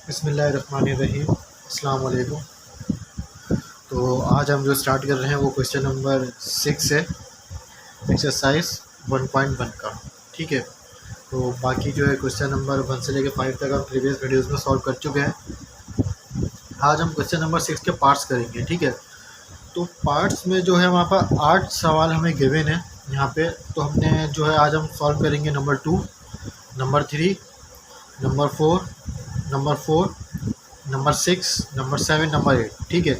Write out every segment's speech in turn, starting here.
बिस्मिल्लाहिर्रहमानिर्रहीम। अस्सलाम वालेकुम। तो आज हम जो स्टार्ट कर रहे हैं वो क्वेश्चन नंबर 6 है, एक्सरसाइज 1.1 का। ठीक है, तो बाकी जो है क्वेश्चन नंबर 1 से लेकर 5 तक हम प्रीवियस वीडियोस में सॉल्व कर चुके हैं। आज हम क्वेश्चन नंबर 6 के पार्ट्स करेंगे। ठीक है, तो पार्ट्स में जो है हमारे पास 8 सवाल हमें गिवन है यहाँ पे। तो हमने जो है आज हम सॉल्व करेंगे number 2, number 3, number 4, number 4, number 6, number 7, number 8। ठीक है,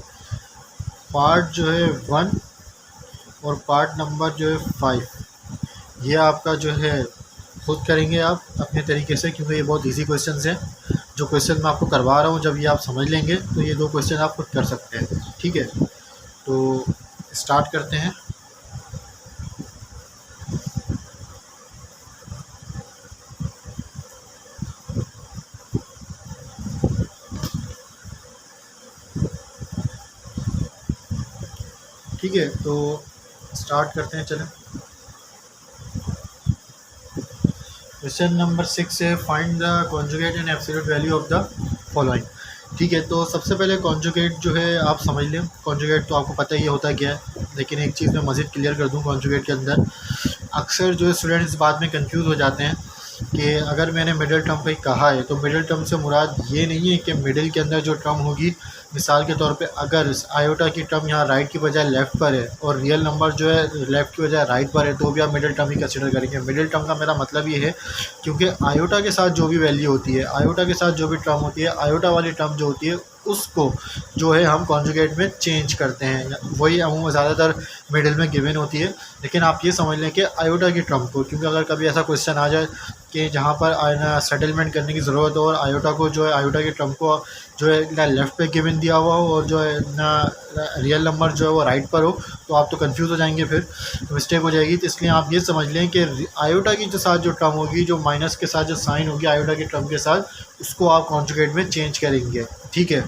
पार्ट जो है 1 और पार्ट नंबर जो है 5, ये आपका जो है खुद करेंगे आप अपने तरीके से, क्योंकि ये बहुत इजी क्वेश्चंस हैं। जो क्वेश्चन मैं आपको करवा रहा हूँ जब ये आप समझ लेंगे तो ये 2 क्वेश्चन आप खुद कर सकते हैं। ठीक है, तो स्टार्ट करते हैं। ठीक है, तो स्टार्ट करते हैं। चलें, क्वेश्चन नंबर 6 है, find the conjugate and absolute value of the following. ठीक है, तो सबसे पहले कॉन्जुगेट जो है आप समझ लें। कॉन्जुगेट तो आपको पता ही होता क्या है, लेकिन एक चीज़ मैं मज़ीद क्लियर कर दूं। कॉन्जुगेट के अंदर अक्सर जो स्टूडेंट्स इस बात में कंफ्यूज हो जाते हैं कि अगर मैंने मिडिल टर्म पे कहा है तो मिडिल टर्म से मुराद ये नहीं है कि मिडिल के अंदर जो टर्म होगी, मिसाल के तौर पे अगर आयोटा की टर्म यहाँ राइट की बजाय लेफ़्ट पर है और रियल नंबर जो है लेफ़्ट की बजाय राइट पर है, तो भी आप मिडिल टर्म ही कंसिडर करेंगे। मिडिल टर्म का मेरा मतलब ये है, क्योंकि आयोटा के साथ जो भी वैल्यू होती है, आयोटा के साथ जो भी टर्म होती है, आयोटा वाली टर्म जो होती है उसको जो है हम कॉन्जुगेट में चेंज करते हैं। वही हम ज़्यादातर मिडिल में गिवन होती है, लेकिन आप ये समझ लें कि आयोटा की टर्म को, क्योंकि अगर कभी ऐसा क्वेश्चन आ जाए कि जहाँ पर सेटलमेंट करने की ज़रूरत हो और आयोटा को जो है आयोटा की टर्म को जो है ना लेफ़्ट पे गिवन दिया हुआ हो और जो है ना रियल नंबर जो है वो राइट पर हो, तो आप तो कंफ्यूज हो जाएंगे, फिर मिस्टेक हो जाएगी। तो इसलिए आप ये समझ लें कि आयोटा की जो साथ जो टर्म होगी, जो माइनस के साथ जो साइन होगी आयोटा की टर्म के साथ, उसको आप कॉन्जुगेट में चेंज करेंगे। ठीक है,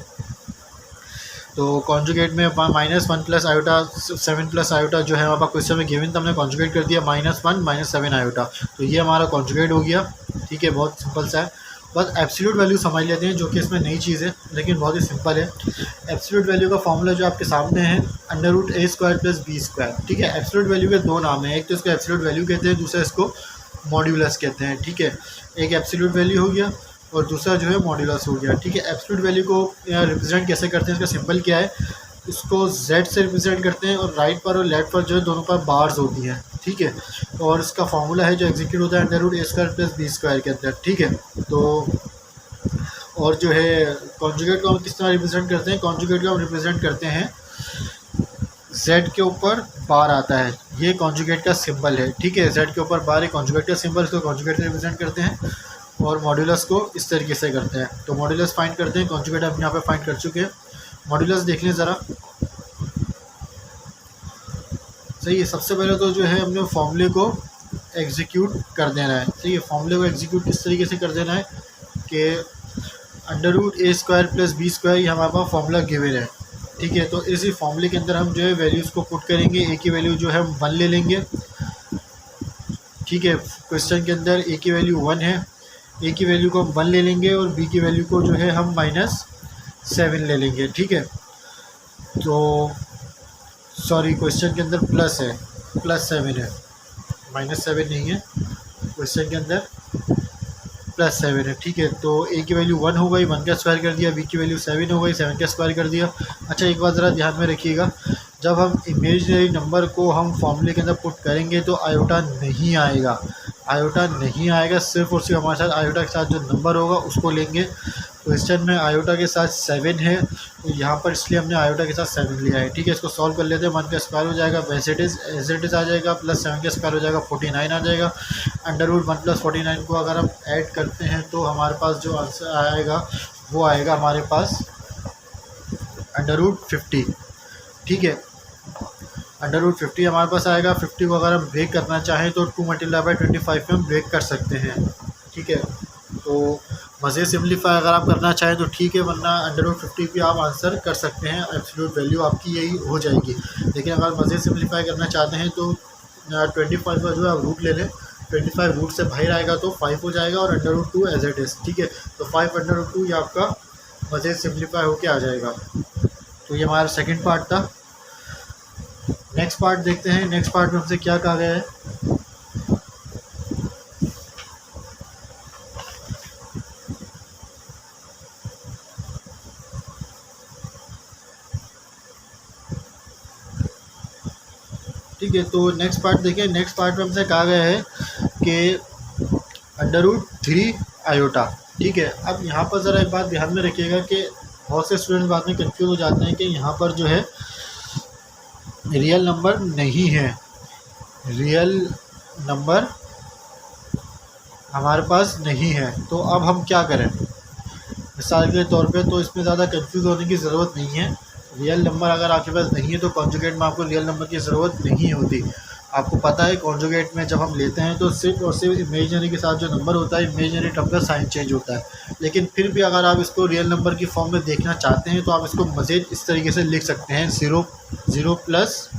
तो कॉन्जुगेट में -1 प्लस आयोटा 7 प्लस आयोटा जो है हमारे पास क्वेश्चन में गिवन था, हमने कॉन्जुगेट कर दिया -1 -7 आयोटा, तो ये हमारा कॉन्जुगेट हो गया। ठीक है, बहुत सिंपल सा है। बस एब्सोल्यूट वैल्यू समझ लेते हैं, जो कि इसमें नई चीज़ है लेकिन बहुत ही सिंपल है। एब्सोल्यूट वैल्यू का फॉर्मूला जो आपके सामने है, √a² + b²। ठीक है, एब्सोल्यूट वैल्यू के 2 नाम हैं, एक तो इसको एब्सोल्यूट वैल्यू कहते हैं, दूसरा इसको मॉड्यूलस कहते हैं। ठीक है, एक एब्सोल्यूट वैल्यू हो गया और दूसरा जो है मॉड्यूलस हो गया। ठीक है, एब्सोल्यूट वैल्यू को रिप्रेजेंट कैसे करते हैं, इसका सिंपल क्या है, इसको z से रिप्रेजेंट करते हैं और राइट पर और लेफ्ट पर जो है दोनों पर बार्स होती हैं। ठीक है, और इसका फार्मूला है जो एग्जीक्यूट होता है √a² + b² के अंदर। ठीक है, तो और जो है कॉन्जुगेट को हम किस तरह रिप्रेजेंट करते हैं, कॉन्जुगेट को हम रिप्रेजेंट करते हैं z के ऊपर बार आता है, ये कॉन्जुगेट का सिंबल है। ठीक है, z के ऊपर बार है कॉन्जुगेट का सिंबल, इसको कॉन्जुगेट रिप्रेजेंट करते हैं और मॉड्यूलस को इस तरीके से करते हैं। तो मॉड्यूलस फाइंड करते हैं, कॉन्जुगेट हम यहाँ पे फाइंड कर चुके हैं। मॉड्यूलस देख लें ज़रा। सही है, सबसे पहले तो जो है हमने फॉर्मूले को एग्जीक्यूट कर देना है। सही है, फॉर्मूले को एग्जीक्यूट किस तरीके से कर देना है कि √a² + b², ये हमारे पास फॉर्मूला गिवन है। ठीक है, तो इसी फॉर्मूले के अंदर हम जो है वैल्यूज़ को पुट करेंगे। ए की वैल्यू जो है हम 1 ले लेंगे। ठीक है, क्वेश्चन के अंदर ए की वैल्यू 1 है, ए की वैल्यू को हम 1 ले लेंगे और बी की वैल्यू को जो है हम -7 ले लेंगे। ठीक है, तो सॉरी, क्वेश्चन के अंदर प्लस है, +7 है, -7 नहीं है, क्वेश्चन के अंदर +7 है। ठीक है, तो ए की वैल्यू 1 हो गई, 1 का स्क्वायर कर दिया, बी की वैल्यू 7 हो गई, 7 का स्क्वायर कर दिया। अच्छा, एक बात ज़रा ध्यान में रखिएगा, जब हम इमेजिनरी नंबर को हम फॉर्मूले के अंदर पुट करेंगे तो आयोटा नहीं आएगा, आयोटा नहीं आएगा, सिर्फ और सिर्फ हमारे साथ आयोटा के साथ जो नंबर होगा उसको लेंगे। क्वेश्चन में आयोटा के साथ 7 है, तो यहाँ पर इसलिए हमने आयोटा के साथ 7 लिया है। ठीक है, इसको सॉल्व कर लेते हैं। 1 का स्क्वायर हो जाएगा, वैसे एज इट इज़ आ जाएगा, प्लस 7 का स्क्वायर हो जाएगा, 49 आ जाएगा। √1 + 49 को अगर हम ऐड करते हैं तो हमारे पास जो आंसर आएगा वो आएगा हमारे पास √50। ठीक है, √50 हमारे पास आएगा। 50 को अगर हम ब्रेक करना चाहें तो 2 × 25 में हम ब्रेक कर सकते हैं। ठीक है, तो मज़े सिम्प्लीफाई अगर आप करना चाहें तो ठीक है, वरना √50 भी आप आंसर कर सकते हैं, एब्सोल्यूट वैल्यू आपकी यही हो जाएगी। लेकिन अगर मज़े सिम्प्लीफाई करना चाहते हैं तो 25 का जो है आप रूट ले लें, 25 रूट से बाहर आएगा तो 5 हो जाएगा और √2 एज इट इज़, ठीक है। तो 5 √2 ये आपका मज़ीद सिंप्लीफाई होके आ जाएगा। तो ये हमारा सेकंड पार्ट था। नेक्स्ट पार्ट देखते हैं, नेक्स्ट पार्ट में हमसे क्या कहा गया है। ठीक है, तो नेक्स्ट पार्ट देखिए। नेक्स्ट पार्ट में हमसे कहा गया है कि √3 आयोटा, ठीक है। अब यहाँ पर ज़रा एक बात ध्यान में रखिएगा कि बहुत से स्टूडेंट बाद में कंफ्यूज हो जाते हैं कि यहाँ पर जो है रियल नंबर नहीं है, रियल नंबर हमारे पास नहीं है। तो अब हम क्या करें, मिसाल के तौर पे, तो इसमें ज़्यादा कंफ्यूज होने की ज़रूरत नहीं है। रियल नंबर अगर आपके पास नहीं है तो कॉन्जुगेट में आपको रियल नंबर की ज़रूरत नहीं होती। आपको पता है कॉन्जुगेट में जब हम लेते हैं तो सिर्फ और सिर्फ इमेजिनरी के साथ जो नंबर होता है, इमेजिनरी टर्म का साइन चेंज होता है। लेकिन फिर भी अगर आप इसको रियल नंबर की फॉर्म में देखना चाहते हैं तो आप इसको मज़ीद इस तरीके से लिख सकते हैं, 0 प्लस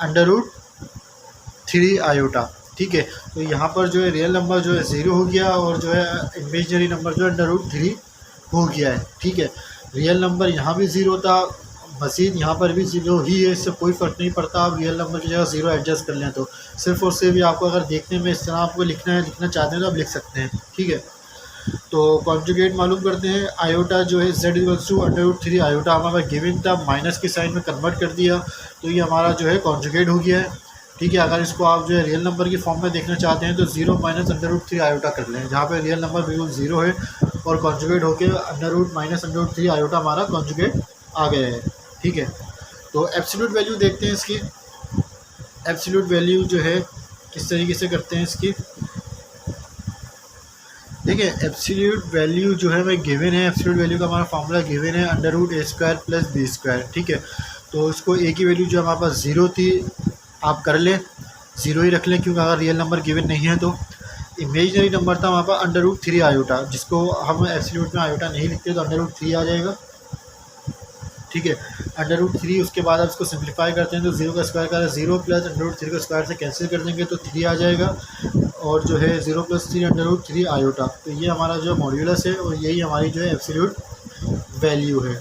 √3 आयोटा, ठीक है। तो यहाँ पर जो है रियल नंबर जो है 0 हो गया और जो है इमेजिनरी नंबर जो है √3 हो गया है, ठीक है। रियल नंबर यहाँ भी 0 था, मज़ीद यहाँ पर भी 0 ही है, इससे कोई फ़र्क नहीं पड़ता। आप रियल नंबर की जगह 0 एडजस्ट कर लें तो सिर्फ और सिर्फ भी आपको अगर देखने में इस तरह आपको लिखना चाहते हैं तो आप लिख सकते हैं, ठीक है। तो कॉन्जुगेट मालूम करते हैं। आयोटा जो है z = √3 आयोटा हमारा गिवन था, माइनस के साइन में कन्वर्ट कर दिया तो ये हमारा जो है कॉन्जुगेट हो गया है, ठीक है। अगर इसको आप जो है रियल नंबर की फॉर्म में देखना चाहते हैं तो 0 - √3 आयोटा कर लें, जहाँ पे रियल नंबर बिल्कुल 0 है और कॉन्जुगेट होकर √-√3 आयोटा हमारा कॉन्जुगेट आ गया है, ठीक है। तो एब्सोल्यूट वैल्यू देखते हैं इसकी। एब्सोल्यूट वैल्यू जो है किस तरीके से करते हैं इसकी, देखिए। एब्सोल्यूट वैल्यू जो है हमें गिवन है, एब्सोल्यूट वैल्यू का हमारा फार्मूला गिवन है √a² + b², ठीक है। तो इसको a की वैल्यू जो हमारे पास 0 थी आप कर लें, 0 ही रख लें, क्योंकि अगर रियल नंबर गिवन नहीं है तो। इमेजिनरी नंबर था हमारे पास √3 आयोटा, जिसको हम एब्सोल्यूट में आयोटा नहीं लिखते तो √3 आ जाएगा, ठीक है। √3 उसके बाद आप इसको सिंप्लीफाई करते हैं तो 0 का स्क्वायर करें, 0 प्लस √3 को स्क्वायर से कैंसिल कर देंगे तो 3 आ जाएगा और जो है 0 + 3 √3 आयोटा। तो ये हमारा जो मॉड्यूलस है और यही हमारी जो है एब्सोल्यूट वैल्यू है,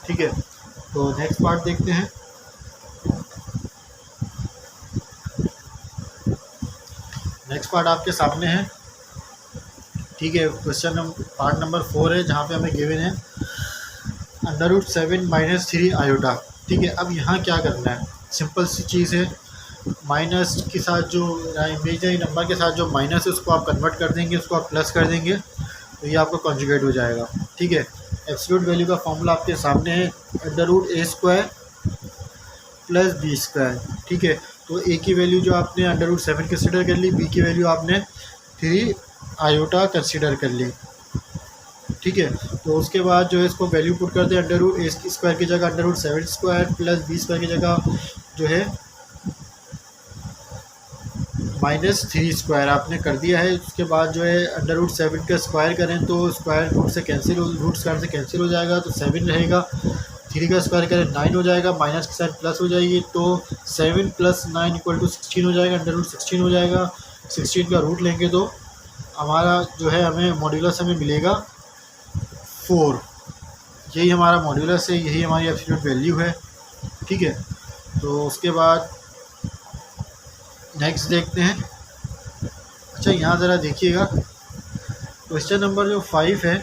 ठीक है। तो नेक्स्ट पार्ट देखते हैं। नेक्स्ट पार्ट आपके सामने है, ठीक है। क्वेश्चन पार्ट नंबर 4 है, जहाँ पे हमें गिवन है √7 - 3 आयोटा, ठीक है। अब यहाँ क्या करना है, सिंपल सी चीज़ है। माइनस के साथ जो इमेजिनरी नंबर के साथ जो माइनस है उसको आप कन्वर्ट कर देंगे, उसको आप प्लस कर देंगे तो ये आपका कॉन्जुगेट हो जाएगा, ठीक है। एब्सोल्यूट वैल्यू का फॉर्मूला आपके सामने है, √a² + b², ठीक है। तो a की वैल्यू जो आपने √7 कंसीडर कर ली, b की वैल्यू आपने 3 आयोटा कंसीडर कर ली, ठीक है। तो उसके बाद जो है इसको वैल्यू पुट कर दे, √a² की जगह √7² + b² की जगह जो है -3² आपने कर दिया है। उसके बाद जो है √7 का स्क्वायर करें तो स्क्वायर रूट स्क्वायर से कैंसिल हो जाएगा तो 7 रहेगा। 3 का स्क्वायर करें 9 हो जाएगा, माइनस के साथ प्लस हो जाएगी तो 7 + 9 = 16 हो जाएगा, √16 हो जाएगा। 16 का रूट लेंगे तो हमारा जो है हमें मॉड्यूलस हमें मिलेगा 4। यही हमारा मॉड्यूलस है, यही हमारी एब्सोल्यूट वैल्यू है, ठीक है। तो उसके बाद नेक्स्ट देखते हैं। अच्छा यहाँ ज़रा देखिएगा, क्वेश्चन नंबर जो 5 है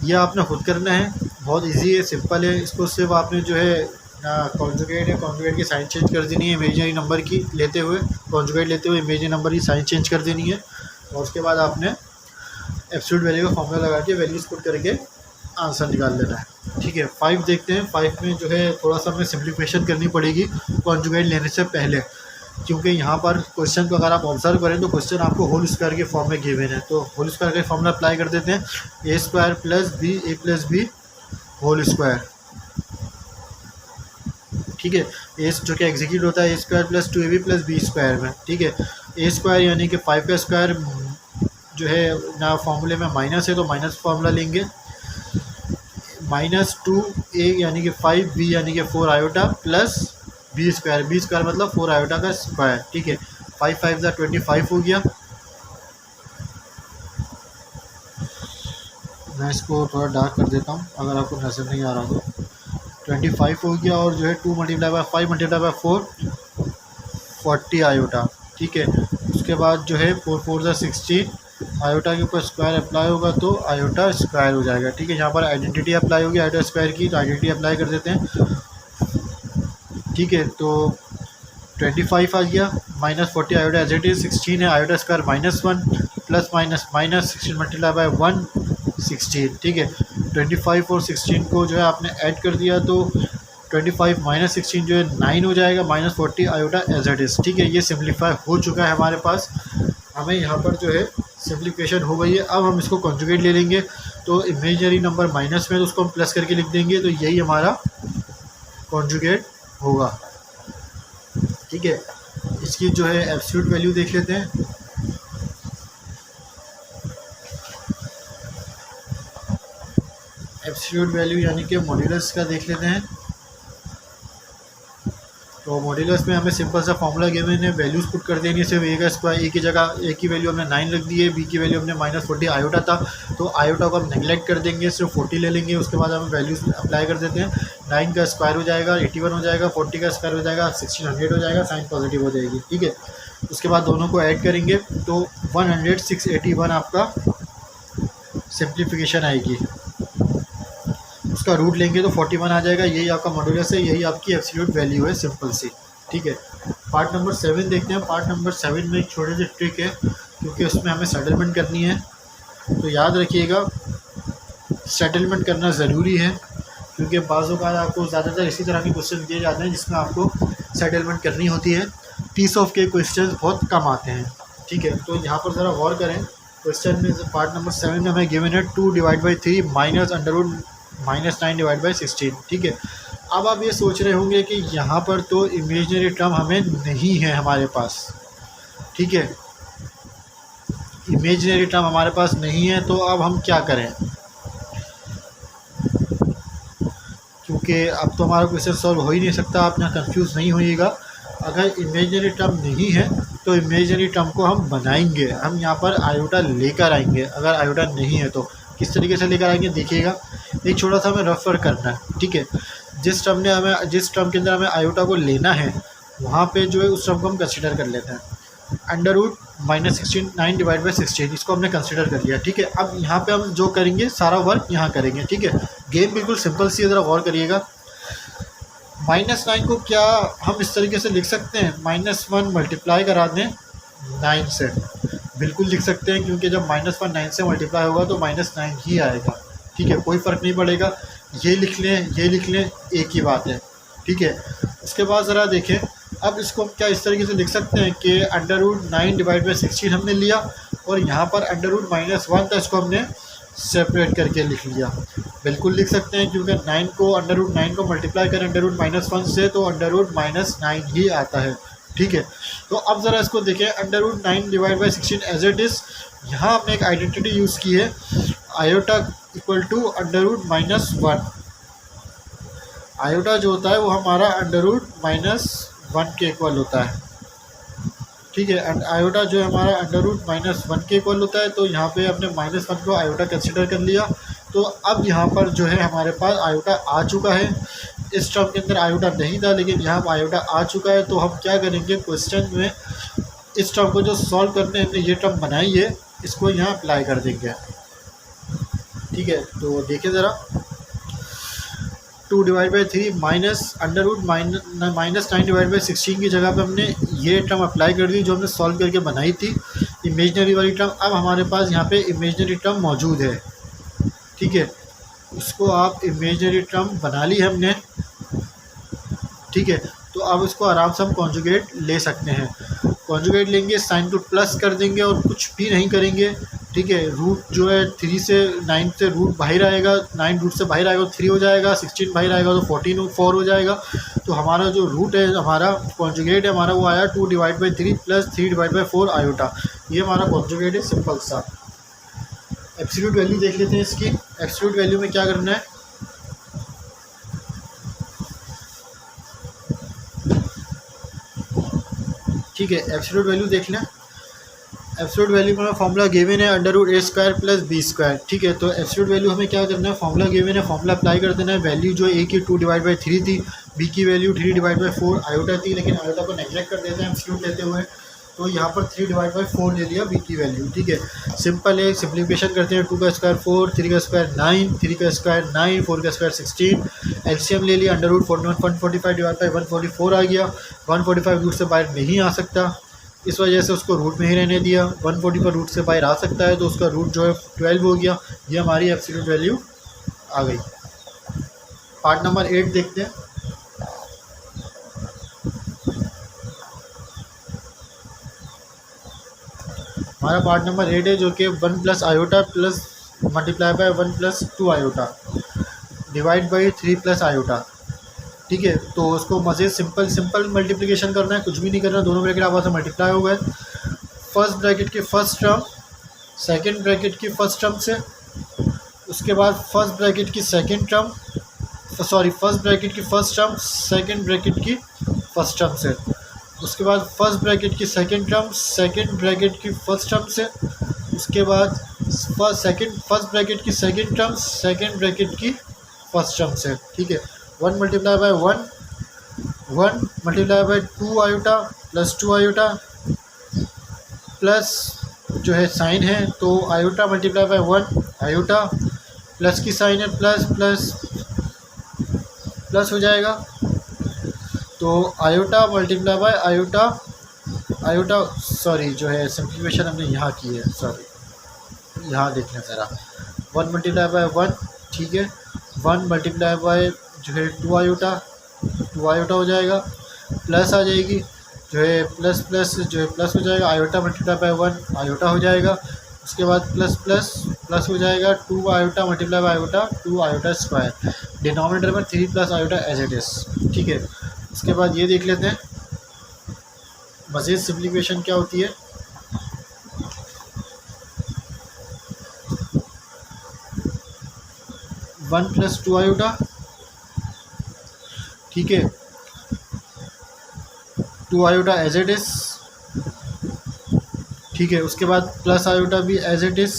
ये आपने खुद करना है, बहुत इजी है, सिंपल है। इसको सिर्फ आपने जो है कॉन्जुगेट है, कॉन्जुगेट की साइन चेंज कर देनी है इमेजिनरी नंबर की लेते हुए, कॉन्जुगेट लेते हुए इमेजिनरी नंबर की साइन चेंज कर देनी है और उसके बाद आपने एब्सोल्यूट वैल्यू का फॉर्मूला लगा के वैल्यूज पुट करके आंसर निकाल लेना है, ठीक है। 5 देखते हैं। 5 में जो है थोड़ा सा हमें सिम्प्लीफिकेशन करनी पड़ेगी कॉन्जुगेट लेने से पहले, क्योंकि यहाँ पर क्वेश्चन को अगर आप ऑब्जर्व करें तो क्वेश्चन आपको होल स्क्वायर के फॉर्म में गिवन है। तो होल स्क्वायर का फॉर्मूला अप्लाई कर देते हैं, a² + b होल स्क्वायर, ठीक है। a जो कि एग्जीक्यूट होता है a² + 2ab + b² में, ठीक है। a² यानी कि 5 का स्क्वायर जो है ना फार्मूले में माइनस है तो माइनस फार्मूला लेंगे, -2a यानी कि 5, b यानी कि 4 आयोटा प्लस b² मतलब 4 आयोटा का स्क्वायर, ठीक है। 5 5 25 हो गया। मैं इसको थोड़ा डार्क कर देता हूँ अगर आपको नज़र नहीं आ रहा तो। 25 हो गया और जो है 2 multiply by 5 multiply by 4 40 iota. ठीक है, उसके बाद जो है 4 4 16 आयोटा के ऊपर स्क्वायर अप्लाई होगा तो आयोटा स्क्वायर हो जाएगा। ठीक है, यहाँ पर आइडेंटिटी अप्लाई होगी आयोटा स्क्वायर की, तो आइडेंटिटी अप्लाई कर देते हैं। ठीक है, तो 25 आ गया minus 40 iota as it is 16 है, iota square -1 plus minus minus 16 multiply by 1 16। ठीक है, 25 और 16 को जो है आपने ऐड कर दिया तो 25 माइनस 16 जो है 9 हो जाएगा, minus 40 iota as it is. ठीक है, ये सिम्प्लीफाई हो चुका है हमारे पास, हमें यहाँ पर जो है सिम्प्लीफिकेशन हो गई है। अब हम इसको कॉन्जुगेट ले लेंगे, तो इमेजिनरी नंबर माइनस में तो उसको हम प्लस करके लिख देंगे, तो यही हमारा कॉन्जुगेट होगा। ठीक है, इसकी जो है एब्सोल्यूट वैल्यू देख लेते हैं। एब्सोल्यूट वैल्यू यानी कि मॉड्यूलस का देख लेते हैं। तो मॉड्यूलस में हमें सिंपल सा फॉर्मूला गिवन है, वैल्यूज़ पुट कर देनी है सिर्फ ए का स्क्वायर, ए की जगह ए की वैल्यू हमने 9 रख दी है, बी की वैल्यू हमने -40 आयोटा था, तो आयोटा को हम नेगलेक्ट कर देंगे, सिर्फ 40 ले लेंगे। उसके बाद हम वैल्यूज़ अप्लाई कर देते हैं। 9 का स्क्वायर हो जाएगा 81 हो जाएगा, 40 का स्क्वायर हो जाएगा 1600 हो जाएगा, साइन पॉजिटिव हो जाएगी। ठीक है, उसके बाद दोनों को ऐड करेंगे तो 100 आपका सिंप्लीफिकेशन आएगी। उसका रूट लेंगे तो 41 आ जाएगा। यही आपका मॉड्यूलस है, यही आपकी एब्सोल्यूट वैल्यू है, सिंपल सी। ठीक है, पार्ट नंबर 7 देखते हैं। पार्ट नंबर 7 में एक छोटी सी ट्रिक है, क्योंकि उसमें हमें सेटलमेंट करनी है, तो याद रखिएगा सेटलमेंट करना ज़रूरी है, क्योंकि बाज़ औक़ात आपको ज़्यादातर इसी तरह के क्वेश्चन दिए जाते हैं जिसमें आपको सेटलमेंट करनी होती है। पीस ऑफ के क्वेश्चन बहुत कम आते हैं। ठीक है, तो यहाँ पर ज़रा गौर करें। क्वेश्चन में पार्ट नंबर 7 में हमें गिवन है 2 divide by 3 minus under -9 divide by 16। ठीक है, अब आप ये सोच रहे होंगे कि यहाँ पर तो इमेजिनरी टर्म हमें नहीं है हमारे पास। ठीक है, इमेजिनरी टर्म हमारे पास नहीं है, तो अब हम क्या करें, क्योंकि अब तो हमारा क्वेश्चन सॉल्व हो ही नहीं सकता। आप यहाँ कंफ्यूज नहीं होइएगा। अगर इमेजिनरी टर्म नहीं है तो इमेजिनरी टर्म को हम बनाएंगे, हम यहाँ पर आयोटा लेकर आएंगे। अगर आयोटा नहीं है तो किस तरीके से लेकर आएंगे देखिएगा। एक छोटा सा हमें रेफर करना है। ठीक है, जिस टर्म के अंदर हमें आयोटा को लेना है वहाँ पे जो है उस टर्म को हम कंसिडर कर लेते हैं। अंडर रूट -16 9 डिवाइड बाई 16 इसको हमने कंसिडर कर लिया। ठीक है, अब यहाँ पे हम जो करेंगे सारा वर्क यहाँ करेंगे। ठीक है, गेम बिल्कुल सिंपल सी है, ज़रा गौर करिएगा। -9 को क्या हम इस तरीके से लिख सकते हैं, -1 मल्टीप्लाई करा दें 9 से, बिल्कुल लिख सकते हैं, क्योंकि जब -1 9 से मल्टीप्लाई होगा तो -9 ही आएगा। ठीक है, कोई फ़र्क नहीं पड़ेगा, ये लिख लें एक ही बात है। ठीक है, उसके बाद ज़रा देखें, अब इसको क्या इस तरीके से लिख सकते हैं कि अंडर रूट 9 डिवाइड बाई 16 हमने लिया और यहाँ पर अंडर रूट -1 था, इसको हमने सेपरेट करके लिख लिया। बिल्कुल लिख सकते हैं, क्योंकि 9 को अंडर रूट 9 को मल्टीप्लाई करें अंडर रूट -1 से तो अंडर रूट -9 ही आता है। ठीक है, तो अब ज़रा इसको देखें, under root 9 divide by 16 as it is. यहाँ हमने एक आइडेंटिटी यूज़ की है, iota equal to under root -1। Iota जो होता है वो हमारा अंडर रूट -1 के इक्वल होता है। ठीक है, एंड आयोटा जो है हमारा अंडर रूट -1 के इक्वल होता है, तो यहाँ पे हमने -1 को आयोटा कंसिडर कर लिया। तो अब यहाँ पर जो है हमारे पास आयोटा आ चुका है। इस टर्म के अंदर आयोटा नहीं था, लेकिन यहाँ आयोटा आ चुका है। तो हम क्या करेंगे, क्वेश्चन में इस टर्म को जो सॉल्व करने हमने ये टर्म बनाई है, इसको यहाँ अप्लाई कर देंगे। ठीक है, तो देखिए ज़रा, 2 divide by 3 minus under root -9 divide by 16 की जगह पे हमने ये टर्म अप्लाई कर दी जो हमने सॉल्व करके बनाई थी, इमेजनरी वाली टर्म। अब हमारे पास यहाँ पे इमेजनरी टर्म मौजूद है। ठीक है, उसको आप इमेजनरी टर्म बना ली हमने। ठीक है, तो अब इसको आराम से हम कॉन्जुगेट ले सकते हैं। कॉन्जुगेट लेंगे, साइन को प्लस कर देंगे और कुछ भी नहीं करेंगे। ठीक है, रूट जो है 3 से 9 से रूट बाहर आएगा, 9 रूट से बाहर आएगा तो 3 हो जाएगा, 16 बाहर आएगा तो 14 4 हो जाएगा। तो हमारा जो रूट है, हमारा कॉन्जुगेट है हमारा, वो आया 2 divide by 3 plus 3 divide by 4 iota. ये हमारा कॉन्जुगेट है, सिंपल सा। एब्सोल्यूट वैल्यू देख लेते हैं इसकी। एब्सोल्यूट वैल्यू में क्या करना है, ठीक है, एब्सोल्यूट वैल्यू देख लें। एब्सोल्यूट वैल्यू में फॉर्मूला गिवन है अंडर रूट ए स्क्वायर प्लस बी स्क्वायर। ठीक है, तो एब्सोल्यूट वैल्यू हमें क्या करना है, फॉर्मूला गिवन है, फॉर्मूला अप्लाई कर देना है। वैल्यू जो ए की 2/3 थी, बी की वैल्यू 3/4 आयोटा थी, लेकिन आयोटा को नेग्लेक्ट कर देते हैं एब्सोल्यूट लेते हुए, तो यहाँ पर 3/4 ले लिया बी की वैल्यू। ठीक है, सिंपल है, सिंप्लीफिकेशन करते हैं। 2 का स्क्वायर 4, 3 का स्क्वायर 9, 3 का स्क्वायर 9, 4 का स्क्वायर 16, एलसीएम ले लिया, अंडर रूट 145/144 आ गया। 145 रूट से बाहर नहीं आ सकता, इस वजह से उसको रूट में ही रहने दिया। 140 पर रूट से बाहर आ सकता है, तो उसका रूट जो है 12 हो गया। ये हमारी एब्सोल्यूट वैल्यू आ गई। पार्ट नंबर 8 देखते हैं। हमारा पार्ट नंबर 8 है, जो कि 1 plus iota plus multiply by 1 plus 2 iota divide by 3 plus iota. ठीक है, तो उसको मज़े सिंपल मल्टीप्लिकेशन करना है, कुछ भी नहीं करना। दोनों ब्रैकेट आपस में मल्टीप्लाई हो गए। फर्स्ट ब्रैकेट की फर्स्ट टर्म सेकंड ब्रैकेट की फर्स्ट टर्म से, उसके बाद फर्स्ट ब्रैकेट की सेकंड टर्म, फर्स्ट ब्रैकेट की फर्स्ट टर्म सेकंड ब्रैकेट की फर्स्ट टर्म से, उसके बाद फर्स्ट ब्रैकेट की सेकंड टर्म सेकंड ब्रैकेट की फर्स्ट टर्म से, उसके बाद फर्स्ट ब्रैकेट की सेकंड टर्म सेकंड ब्रैकेट की फर्स्ट टर्म से। ठीक है, 1 multiply by 1 multiply by 2 iota plus 2 iota plus जो है साइन है, तो iota multiply by 1 iota plus की साइन है, प्लस प्लस प्लस हो जाएगा। तो iota multiply by iota sorry जो है सिंप्लीफिकेशन हमने यहाँ की है, सॉरी यहाँ देख लें ज़रा। 1 मल्टीप्लाई बाय 1, ठीक है, 1 मल्टीप्लाई बाय जो है 2 आयोटा हो जाएगा, प्लस आ जाएगी जो है प्लस प्लस जो है प्लस हो जाएगा। आयोटा मल्टीप्लाई बाय 1 आयोटा हो जाएगा, उसके बाद प्लस प्लस प्लस हो जाएगा। 2 iota multiply by iota 2 iota square, denominator में 3 plus iota as it is. ठीक है, उसके बाद ये देख लेते हैं मज़ीद सिंप्लीफिकेशन क्या होती है। वन प्लस 2 आयोटा, ठीक है, 2 आयोटा एज इट इज़। ठीक है, उसके बाद प्लस आयोटा भी as it is,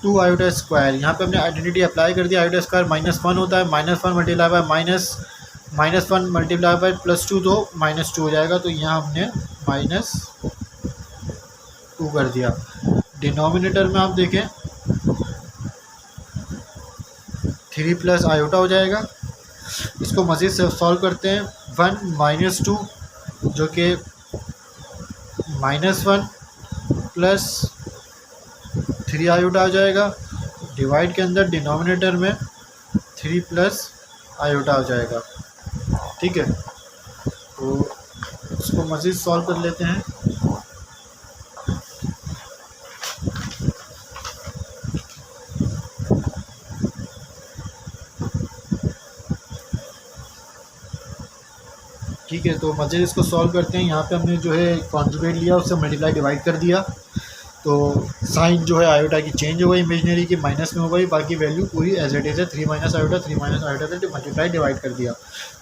2 iota square. यहाँ पे हमने आइडेंटिटी अप्लाई कर दिया। आयोटा स्क्वायर -1 होता है, -1 मल्टीप्लाई बाय -1 मल्टीप्लाई बाय +2 तो -2 हो जाएगा, तो यहाँ हमने -2 कर दिया। डिनोमिनेटर में आप देखें 3 प्लस आयोटा हो जाएगा। इसको मज़ीद से सॉल्व करते हैं। 1 - 2 जो कि -1 प्लस 3 आयोटा आ जाएगा, डिवाइड के अंदर डिनोमिनेटर में 3 प्लस आयोटा आ जाएगा। ठीक है, तो इसको मज़ीद सॉल्व कर लेते हैं। ठीक है, तो मज़ीद इसको सॉल्व करते हैं। यहाँ पे हमने जो है कॉन्जुगेट लिया, उससे मल्टीप्लाई डिवाइड कर दिया, तो साइन जो है आयोटा की चेंज हो गई, इमेजनरी की माइनस में हो गई, बाकी वैल्यू पूरी एज इट इज़ है। 3 - आयोटा 3 - आयोटा से मल्टीप्लाई डिवाइड कर दिया।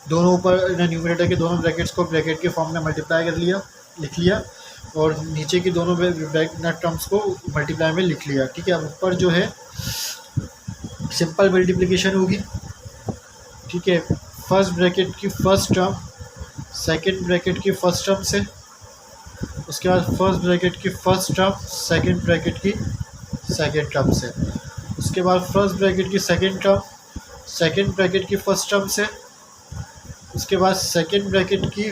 दोनों ऊपर न्यूमरेटर के दोनों ब्रैकेट्स को ब्रैकेट के फॉर्म में मल्टीप्लाई कर लिया, लिख लिया, और नीचे की दोनों टर्म्स को मल्टीप्लाई में लिख लिया। ठीक है, अब ऊपर जो है सिंपल मल्टीप्लिकेशन होगी। ठीक है, फर्स्ट ब्रैकेट की फर्स्ट टर्म सेकंड ब्रैकेट की फर्स्ट टर्म से, उसके बाद फर्स्ट ब्रैकेट की फर्स्ट टर्म सेकंड ब्रैकेट की सेकंड टर्म से, उसके बाद फर्स्ट ब्रैकेट की सेकंड टर्म सेकंड ब्रैकेट की फर्स्ट टर्म से, उसके बाद सेकंड ब्रैकेट की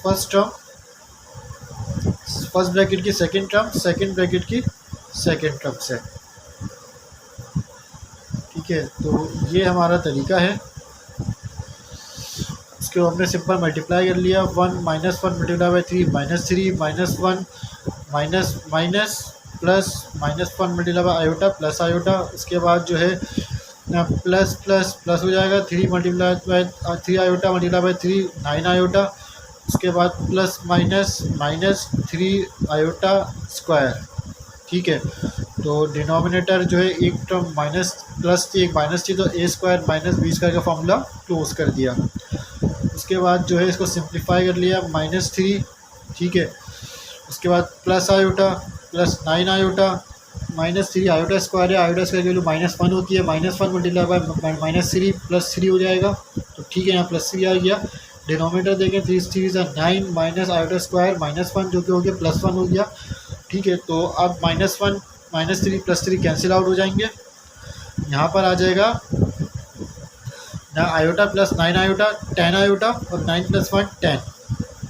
फर्स्ट टर्म फर्स्ट ब्रैकेट की सेकंड टर्म सेकंड ब्रैकेट की सेकंड टर्म से। ठीक है, तो ये हमारा तरीका है। इसको हमने सिंपल मल्टीप्लाई कर लिया। 1 - 1 multiply by 3 -3 -1 minus minus plus -1 multiply by iota plus iota, उसके बाद जो है प्लस प्लस प्लस हो जाएगा। 3 multiply by 3 iota multiply by 3 9 iota, उसके बाद प्लस माइनस -3 आयोटा स्क्वायर। ठीक है, तो डिनोमिनेटर जो है एक टर्म माइनस प्लस थी एक माइनस थी, तो a² - b² का फॉर्मूला क्लोज कर दिया। उसके बाद जो है इसको सिंप्लीफाई कर लिया -3। ठीक है। उसके बाद plus iota plus 9 iota minus 3 iota square है, आयोटा स्क्वायर की वैल्यू -1 होती है, -1 मल्टीप्लाई बाय -3 +3 हो जाएगा। तो ठीक है, यहाँ +3 आ गया। डिनोमिनेटर देखें 3 3 9 माइनस आयोटा स्क्वायर -1 जो कि हो गया +1 हो गया। ठीक है, तो अब -1 -3 +3 कैंसिल आउट हो जाएंगे। यहाँ पर आ जाएगा ना आयोटा प्लस 9 आयोटा 10 आयोटा और 9 + 1 10।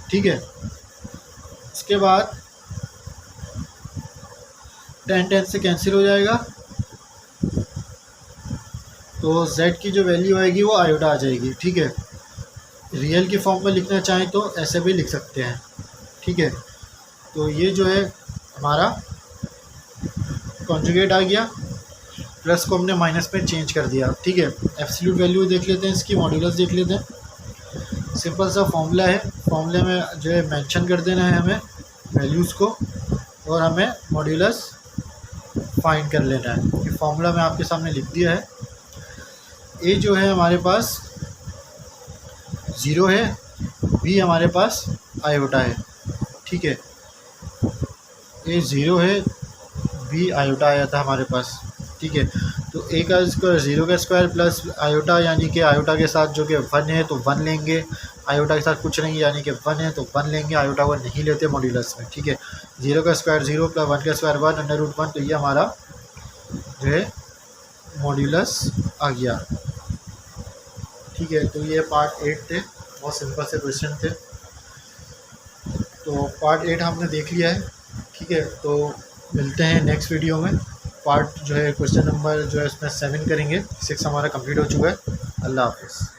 ठीक है, उसके बाद 10 10 से कैंसिल हो जाएगा, तो z की जो वैल्यू आएगी वो आयोटा आ जाएगी। ठीक है, रियल की फॉर्म में लिखना चाहें तो ऐसे भी लिख सकते हैं। ठीक है, तो ये जो है हमारा कॉन्जुगेट आ गया, प्लस को हमने माइनस में चेंज कर दिया। ठीक है, एब्सोल्यूट वैल्यू देख लेते हैं, इसकी मॉड्यूलस देख लेते हैं। सिंपल सा फॉर्मूला है, फॉर्मूले में जो है मेंशन कर देना है हमें वैल्यूज़ को, और हमें मॉड्यूलस फाइंड कर लेना है। ये फॉर्मूला मैं आपके सामने लिख दिया है। ए जो है हमारे पास 0 है, बी हमारे पास आयोटा है। ठीक है, ए 0 है, बी आयोटा आया था हमारे पास। ठीक है, तो ए का स्क्वायर 0 का स्क्वायर प्लस आयोटा, यानी कि आयोटा के साथ जो कि 1 है तो 1 लेंगे, आयोटा के साथ कुछ नहीं यानी कि 1 है तो 1 लेंगे, आयोटा को नहीं लेते मॉड्यूलस में। ठीक है, 0 का स्क्वायर 0 प्लस 1 का स्क्वायर 1 √1, तो ये हमारा जो है मॉड्यूलस आ गया। ठीक है, तो ये पार्ट 8 थे, बहुत सिंपल से क्वेश्चन थे। तो पार्ट 8 हमने देख लिया है। ठीक है, तो मिलते हैं नेक्स्ट वीडियो में। पार्ट जो है क्वेश्चन नंबर जो है उसमें 7 करेंगे, 6 हमारा कंप्लीट हो चुका है। अल्लाह हाफ़िज़।